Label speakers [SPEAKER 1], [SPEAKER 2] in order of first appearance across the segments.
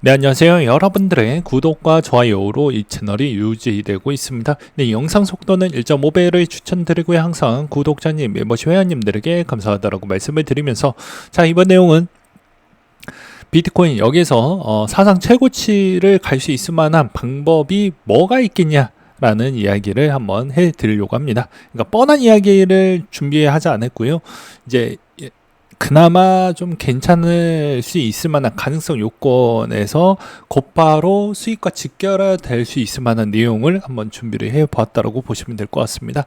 [SPEAKER 1] 네, 안녕하세요. 여러분들의 구독과 좋아요로 이 채널이 유지되고 있습니다. 네, 이 영상 속도는 1.5배를 추천드리고요. 항상 구독자님, 멤버십 회원님들에게 감사하다라고 말씀을 드리면서, 자, 이번 내용은 비트코인 여기서 사상 최고치를 갈 수 있을 만한 방법이 뭐가 있겠냐 라는 이야기를 한번 해드리려고 합니다. 그러니까 뻔한 이야기를 준비하지 않았고요. 이제 그나마 좀 괜찮을 수 있을 만한 가능성 요건에서 곧바로 수익과 직결될 수 있을 만한 내용을 한번 준비를 해 보았다라고 보시면 될 것 같습니다.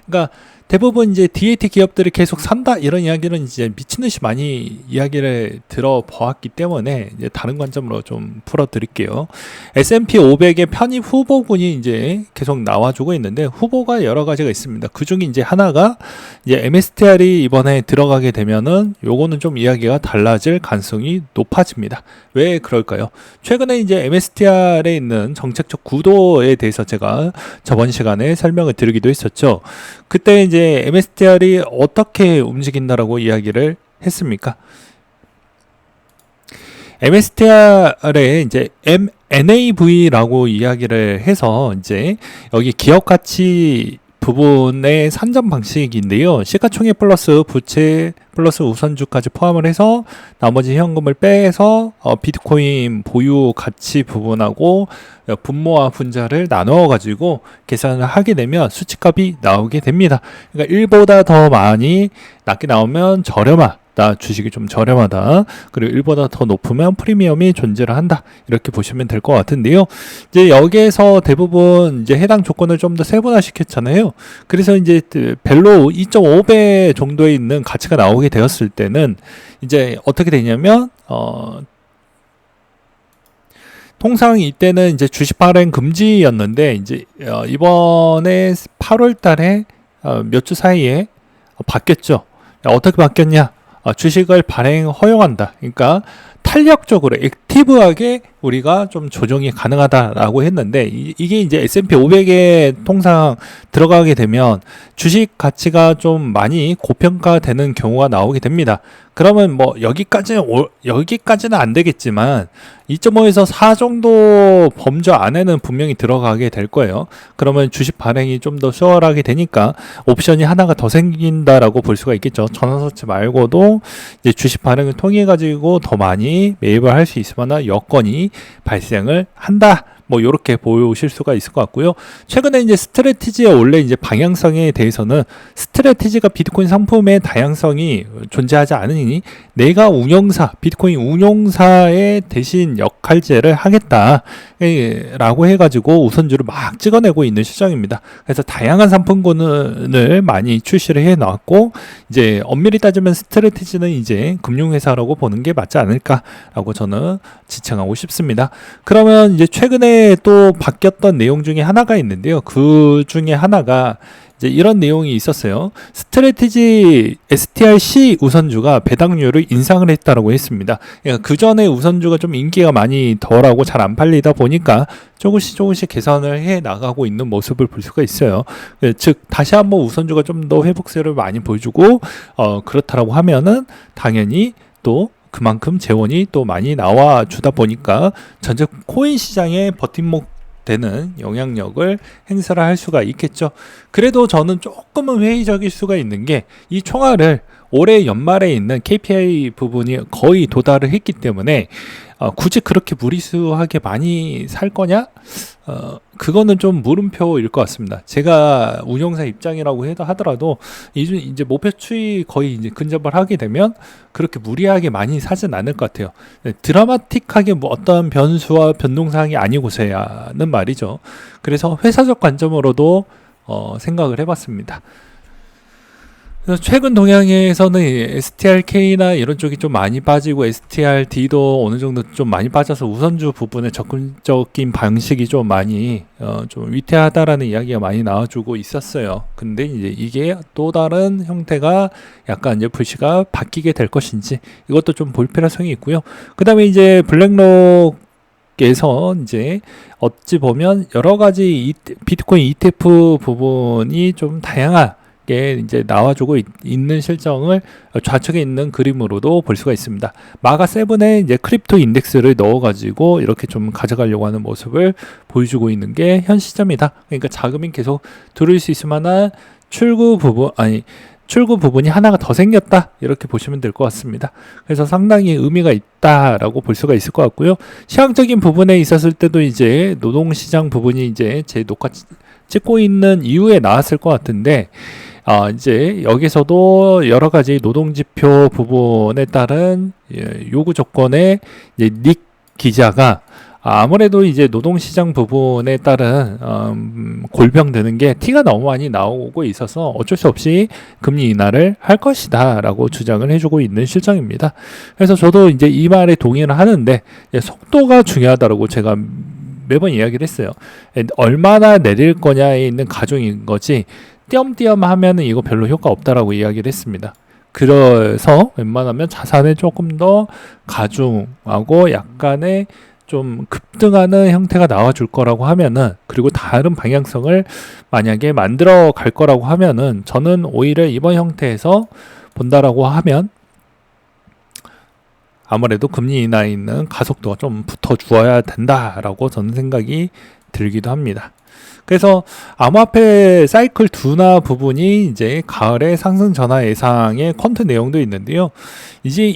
[SPEAKER 1] 그러니까 대부분 이제 DAT 기업들이 계속 산다 이런 이야기는 이제 미친 듯이 많이 이야기를 들어보았기 때문에 이제 다른 관점으로 좀 풀어드릴게요. S&P 500의 편입 후보군이 이제 계속 나와주고 있는데 후보가 여러 가지가 있습니다. 그 중에 이제 하나가 이제 MSTR이 이번에 들어가게 되면은 요거는 좀 이야기가 달라질 가능성이 높아집니다. 왜 그럴까요? 최근에 이제 MSTR에 있는 정책적 구도에 대해서 제가 저번 시간에 설명을 드리기도 했었죠. 그때 이제 MSTR이 어떻게 움직인다라고 이야기를 했습니까? MSTR에 이제 NAV라고 이야기를 해서 이제 여기 기업 가치 부분의 산정 방식인데요. 시가총액 플러스 부채 플러스 우선주까지 포함을 해서 나머지 현금을 빼서 비트코인 보유 가치 부분하고 분모와 분자를 나누어 가지고 계산을 하게 되면 수치값이 나오게 됩니다. 그러니까 1보다 더 많이 낮게 나오면 저렴하다. 주식이 좀 저렴하다. 그리고 1보다 더 높으면 프리미엄이 존재를 한다. 이렇게 보시면 될 것 같은데요. 이제 여기에서 대부분 이제 해당 조건을 좀 더 세분화 시켰잖아요. 그래서 이제 벨로 2.5배 정도에 있는 가치가 나오게 되었을 때는 이제 어떻게 되냐면 통상 이때는 이제 주식 발행 금지였는데 이제 이번에 8월 달에 몇 주 사이에 바뀌었죠. 어떻게 바뀌었냐? 주식을 발행 허용한다. 그러니까 탄력적으로 액티브하게 우리가 좀 조정이 가능하다라고 했는데 이게 이제 S&P 500에 통상 들어가게 되면 주식 가치가 좀 많이 고평가되는 경우가 나오게 됩니다. 그러면 뭐 여기까지는 안 되겠지만 2.5에서 4 정도 범주 안에는 분명히 들어가게 될 거예요. 그러면 주식 발행이 좀 더 수월하게 되니까 옵션이 하나가 더 생긴다라고 볼 수가 있겠죠. 전환사채 말고도 이제 주식 발행을 통해 가지고 더 많이 매입을 할 수 있을 만한 여건이 발생을 한다. 뭐 이렇게 보실 수가 있을 것 같고요. 최근에 이제 스트래티지의 원래 이제 방향성에 대해서는 스트래티지가 비트코인 상품의 다양성이 존재하지 않으니 내가 비트코인 운용사의 대신 역할제를 하겠다라고 해가지고 우선주를 막 찍어내고 있는 시장입니다. 그래서 다양한 상품군을 많이 출시를 해놨고 이제 엄밀히 따지면 스트래티지는 이제 금융회사라고 보는 게 맞지 않을까라고 저는 지칭하고 싶습니다. 그러면 이제 최근에 또 바뀌었던 내용 중에 하나가 있는데요. 그 중에 하나가 이제 이런 내용이 있었어요. 스트래티지 STRC 우선주가 배당률을 인상을 했다라고 했습니다. 그러니까 그 전에 우선주가 좀 인기가 많이 덜하고 잘 안 팔리다 보니까 조금씩 개선을 해 나가고 있는 모습을 볼 수가 있어요. 즉 다시 한번 우선주가 좀 더 회복세를 많이 보여주고 그렇다라고 하면은 당연히 또 그만큼 재원이 또 많이 나와 주다 보니까 전체 코인 시장에 버팀목 되는 영향력을 행사를 할 수가 있겠죠. 그래도 저는 조금은 회의적일 수가 있는 게 이 총알을 올해 연말에 있는 KPI 부분이 거의 도달을 했기 때문에 굳이 그렇게 무리수하게 많이 살 거냐? 그거는 좀 물음표일 것 같습니다. 제가 운영사 입장이라고 하더라도 이제 목표 추이 거의 이제 근접을 하게 되면 그렇게 무리하게 많이 사진 않을 것 같아요. 드라마틱하게 뭐 어떤 변수와 변동사항이 아니고서야는 말이죠. 그래서 회사적 관점으로도 생각을 해봤습니다. 그래서 최근 동향에서는 STRK나 이런 쪽이 좀 많이 빠지고 STRD도 어느 정도 좀 많이 빠져서 우선주 부분에 접근적인 방식이 좀 많이 좀 위태하다라는 이야기가 많이 나와주고 있었어요. 근데 이제 이게 또 다른 형태가 약간 이제 불씨가 바뀌게 될 것인지 이것도 좀 볼 필요성이 있고요. 그 다음에 이제 블랙록에서 이제 어찌 보면 여러 가지 비트코인 ETF 부분이 좀 다양한 맞게 이제 나와주고 있는 실정을 좌측에 있는 그림으로도 볼 수가 있습니다. 마가 7에 이제 크립토 인덱스를 넣어가지고 이렇게 좀 가져가려고 하는 모습을 보여주고 있는 게 현 시점이다. 그러니까 자금이 계속 들어올 수 있을 만한 출구 부분이 하나가 더 생겼다, 이렇게 보시면 될 것 같습니다. 그래서 상당히 의미가 있다라고 볼 수가 있을 것 같고요. 시황적인 부분에 있었을 때도 이제 노동시장 부분이 이제 제 녹화 찍고 있는 이후에 나왔을 것 같은데, 이제 여기서도 여러 가지 노동지표 부분에 따른 요구 조건에 이제 닉 기자가 아무래도 이제 노동시장 부분에 따른 골병되는 게 티가 너무 많이 나오고 있어서 어쩔 수 없이 금리 인하를 할 것이다 라고 주장을 해주고 있는 실정입니다. 그래서 저도 이제 이 말에 동의를 하는데, 속도가 중요하다고 제가 매번 이야기를 했어요. 얼마나 내릴 거냐에 있는 가중인 거지 띄엄띄엄 하면은 이거 별로 효과 없다라고 이야기를 했습니다. 그래서 웬만하면 자산에 조금 더 가중하고 약간의 좀 급등하는 형태가 나와줄 거라고 하면은, 그리고 다른 방향성을 만약에 만들어 갈 거라고 하면은, 저는 오히려 이번 형태에서 본다라고 하면 아무래도 금리 인하에 있는 가속도가 좀 붙어 주어야 된다라고 저는 생각이 들기도 합니다. 그래서 암호화폐 사이클 둔화 부분이 이제 가을에 상승 전환 예상의 퀀트 내용도 있는데요. 이제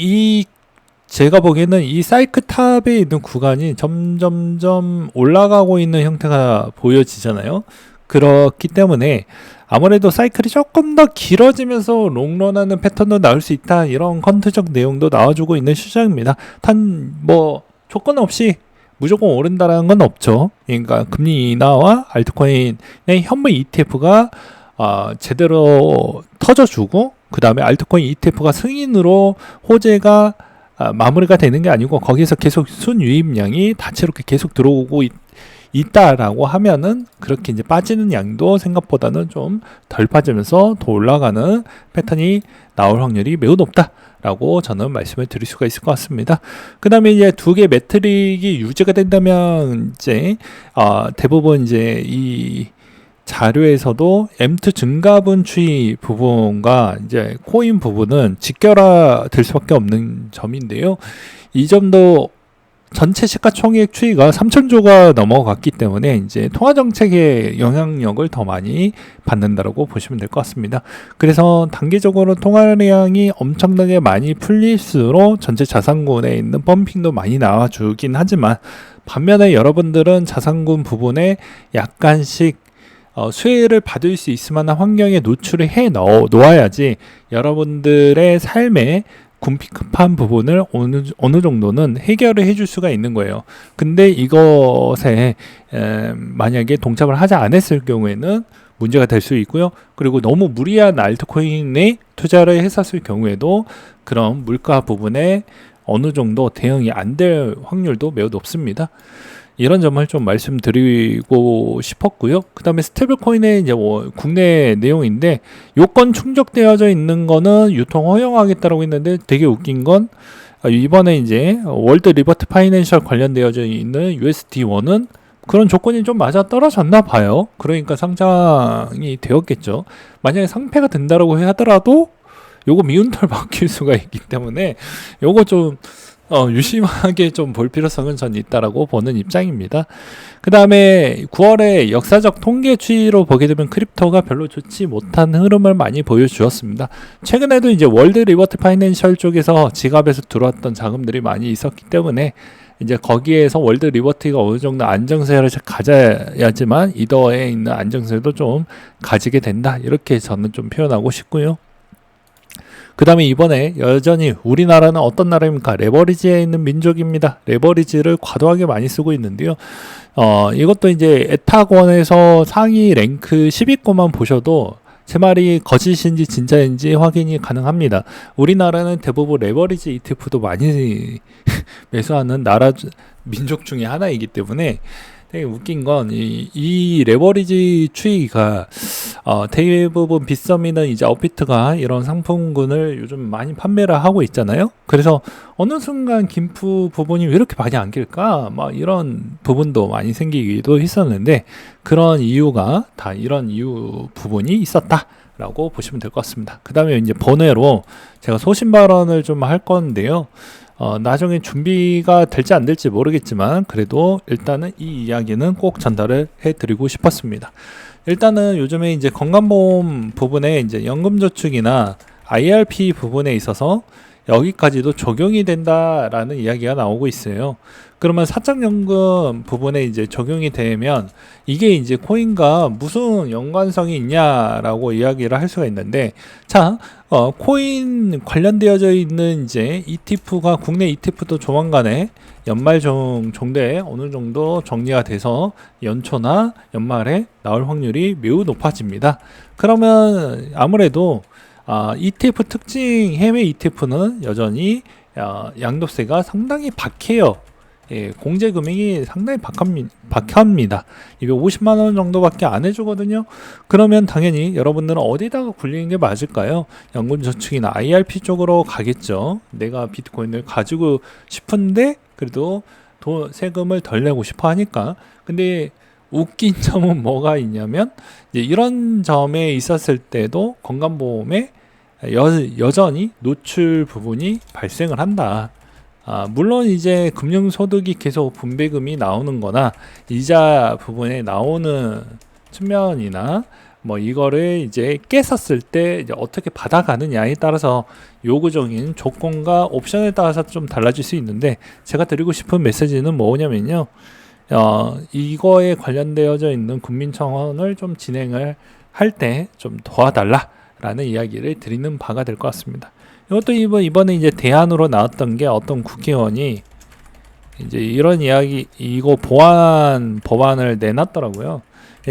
[SPEAKER 1] 제가 보기에는 이 사이클 탑에 있는 구간이 점점점 올라가고 있는 형태가 보여지잖아요. 그렇기 때문에 아무래도 사이클이 조금 더 길어지면서 롱런하는 패턴도 나올 수 있다, 이런 퀀트적 내용도 나와주고 있는 시장입니다. 조건 없이 무조건 오른다라는 건 없죠. 그러니까 금리 인하와 알트코인의 현물 ETF가 제대로 터져주고, 그 다음에 알트코인 ETF가 승인으로 호재가 마무리가 되는 게 아니고 거기서 계속 순유입량이 다채롭게 계속 들어오고 있다라고 하면은, 그렇게 이제 빠지는 양도 생각보다는 좀 덜 빠지면서 더 올라가는 패턴이 나올 확률이 매우 높다라고 저는 말씀을 드릴 수가 있을 것 같습니다. 그 다음에 이제 두 개 매트릭이 유지가 된다면 이제 대부분 이제 이 자료에서도 M2 증가분 추이 부분과 이제 코인 부분은 직결화 될 수밖에 없는 점인데요. 이 점도 전체 시가총액 추이가 3천조가 넘어갔기 때문에 이제 통화정책의 영향력을 더 많이 받는다라고 보시면 될 것 같습니다. 그래서 단기적으로 통화량이 엄청나게 많이 풀릴수록 전체 자산군에 있는 펌핑도 많이 나와주긴 하지만, 반면에 여러분들은 자산군 부분에 약간씩 수혜를 받을 수 있을 만한 환경에 노출을 해 놓아야지 여러분들의 삶에 궁핍한 부분을 어느 정도는 해결을 해줄 수가 있는 거예요. 근데 이것에 만약에 동참을 하지 않았을 경우에는 문제가 될 수 있고요. 그리고 너무 무리한 알트코인에 투자를 했었을 경우에도 그런 물가 부분에 어느 정도 대응이 안 될 확률도 매우 높습니다. 이런 점을 좀 말씀드리고 싶었고요. 그 다음에 스테이블 코인의 이제 국내 내용인데, 요건 충족되어져 있는 거는 유통 허용하겠다라고 했는데, 되게 웃긴 건 이번에 이제 월드 리버트 파이낸셜 관련되어져 있는 USD1은 그런 조건이 좀 맞아 떨어졌나 봐요. 그러니까 상장이 되었겠죠. 만약에 상폐가 된다라고 하더라도 요거 미운털 박힐 수가 있기 때문에 요거 좀 유심하게 좀 볼 필요성은 전 있다라고 보는 입장입니다. 그 다음에 9월에 역사적 통계 추이로 보게 되면 크립토가 별로 좋지 못한 흐름을 많이 보여주었습니다. 최근에도 이제 월드 리버트 파이낸셜 쪽에서 지갑에서 들어왔던 자금들이 많이 있었기 때문에 이제 거기에서 월드 리버트가 어느 정도 안정세를 가져야지만 이더에 있는 안정세도 좀 가지게 된다, 이렇게 저는 좀 표현하고 싶고요. 그 다음에 이번에 여전히 우리나라는 어떤 나라입니까? 레버리지에 있는 민족입니다. 레버리지를 과도하게 많이 쓰고 있는데요. 이것도 이제 에탁원에서 상위 랭크 10위권만 보셔도 제 말이 거짓인지 진짜인지 확인이 가능합니다. 우리나라는 대부분 레버리지 ETF도 많이 매수하는 민족 중에 하나이기 때문에 되게 웃긴 건 이 레버리지 추이가 대부분 빗썸이는 이제 업비트가 이런 상품군을 요즘 많이 판매를 하고 있잖아요. 그래서 어느 순간 김프 부분이 왜 이렇게 많이 안길까? 막 이런 부분도 많이 생기기도 했었는데, 그런 이유가 다 이런 이유 부분이 있었다 라고 보시면 될 것 같습니다. 그 다음에 이제 번외로 제가 소신 발언을 좀 할 건데요. 나중에 준비가 될지 안 될지 모르겠지만 그래도 일단은 이 이야기는 꼭 전달을 해드리고 싶었습니다. 일단은 요즘에 이제 건강보험 부분에 이제 연금저축이나 IRP 부분에 있어서 여기까지도 적용이 된다라는 이야기가 나오고 있어요. 그러면 사적연금 부분에 이제 적용이 되면 이게 이제 코인과 무슨 연관성이 있냐라고 이야기를 할 수가 있는데, 자, 코인 관련되어져 있는 이제 ETF가 국내 ETF도 조만간에 연말 정도에 어느 정도 정리가 돼서 연초나 연말에 나올 확률이 매우 높아집니다. 그러면 아무래도 ETF 특징 해외 ETF는 여전히 양도세가 상당히 박해요. 예, 공제 금액이 상당히 박합니다. 250만 원 정도밖에 안 해주거든요. 그러면 당연히 여러분들은 어디다가 굴리는 게 맞을까요? 연금저축이나 IRP 쪽으로 가겠죠. 내가 비트코인을 가지고 싶은데 그래도 세금을 덜 내고 싶어 하니까. 근데 웃긴 점은 뭐가 있냐면 이제 이런 점에 있었을 때도 건강보험에 여전히 노출 부분이 발생을 한다. 물론 이제 금융소득이 계속 분배금이 나오는 거나 이자 부분에 나오는 측면이나 뭐 이거를 이제 깼었을 때 이제 어떻게 받아가느냐에 따라서 요구적인 조건과 옵션에 따라서 좀 달라질 수 있는데, 제가 드리고 싶은 메시지는 뭐냐면요. 이거에 관련되어져 있는 국민청원을 좀 진행을 할 때 좀 도와달라라는 이야기를 드리는 바가 될 것 같습니다. 이것도 이번에 이제 대안으로 나왔던 게 어떤 국회의원이 이제 이런 이야기, 이거 법안을 내놨더라고요.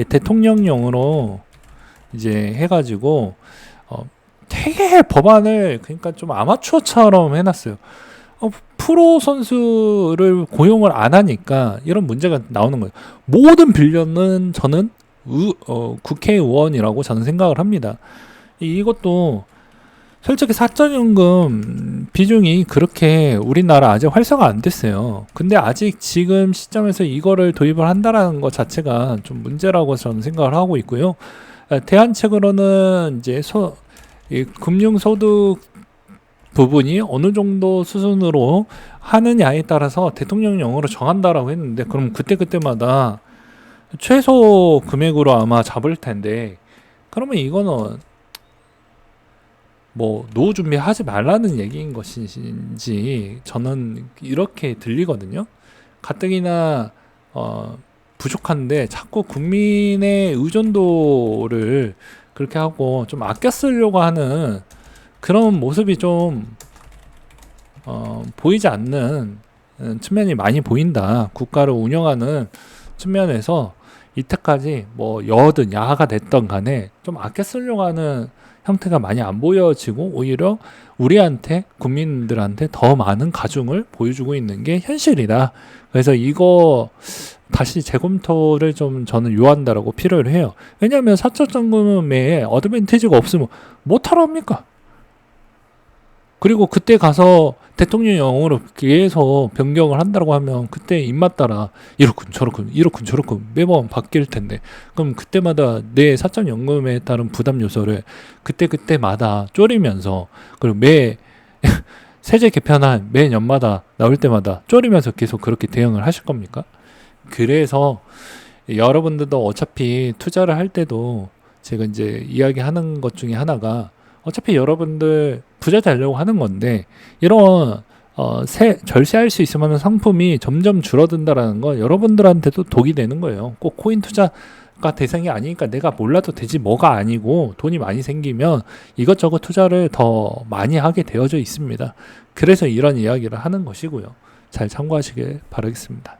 [SPEAKER 1] 대통령령으로 이제 해가지고 되게 법안을 그러니까 좀 아마추어처럼 해놨어요. 프로 선수를 고용을 안 하니까 이런 문제가 나오는 거예요. 모든 빌런은 저는 국회의원이라고 저는 생각을 합니다. 이것도 솔직히 사적연금 비중이 그렇게 우리나라 아직 활성화 안 됐어요. 근데 아직 지금 시점에서 이거를 도입을 한다라는 것 자체가 좀 문제라고 저는 생각을 하고 있고요. 대안책으로는 이제 금융소득 부분이 어느 정도 수준으로 하느냐에 따라서 대통령령으로 정한다라고 했는데, 그럼 그때마다 최소 금액으로 아마 잡을 텐데, 그러면 이거는 뭐 노후 준비하지 말라는 얘기인 것인지 저는 이렇게 들리거든요. 가뜩이나 부족한데 자꾸 국민의 의존도를 그렇게 하고 좀 아껴 쓰려고 하는 그런 모습이 좀 보이지 않는 측면이 많이 보인다. 국가를 운영하는 측면에서 이때까지 뭐 여든 야하가 됐던 간에 좀 아껴 쓰려고 하는 형태가 많이 안 보여지고 오히려 우리한테, 국민들한테 더 많은 가중을 보여주고 있는 게 현실이다. 그래서 이거 다시 재검토를 좀 저는 요한다라고 필요로 해요. 왜냐하면 사적연금에 어드밴티지가 없으면 못하러 합니까? 그리고 그때 가서 대통령령으로 계속 변경을 한다고 하면 그때 입맛 따라 이렇군 저렇군 매번 바뀔 텐데, 그럼 그때마다 내 사적연금에 따른 부담 요소를 그때마다 쪼리면서, 그리고 세제 개편한 매년마다 나올 때마다 쪼리면서 계속 그렇게 대응을 하실 겁니까? 그래서 여러분들도 어차피 투자를 할 때도 제가 이제 이야기하는 것 중에 하나가, 어차피 여러분들 부자 되려고 하는 건데 이런 절세할 수 있을 만한 상품이 점점 줄어든다라는 건 여러분들한테도 독이 되는 거예요. 꼭 코인 투자가 대상이 아니니까 내가 몰라도 되지 뭐가 아니고, 돈이 많이 생기면 이것저것 투자를 더 많이 하게 되어져 있습니다. 그래서 이런 이야기를 하는 것이고요. 잘 참고하시길 바라겠습니다.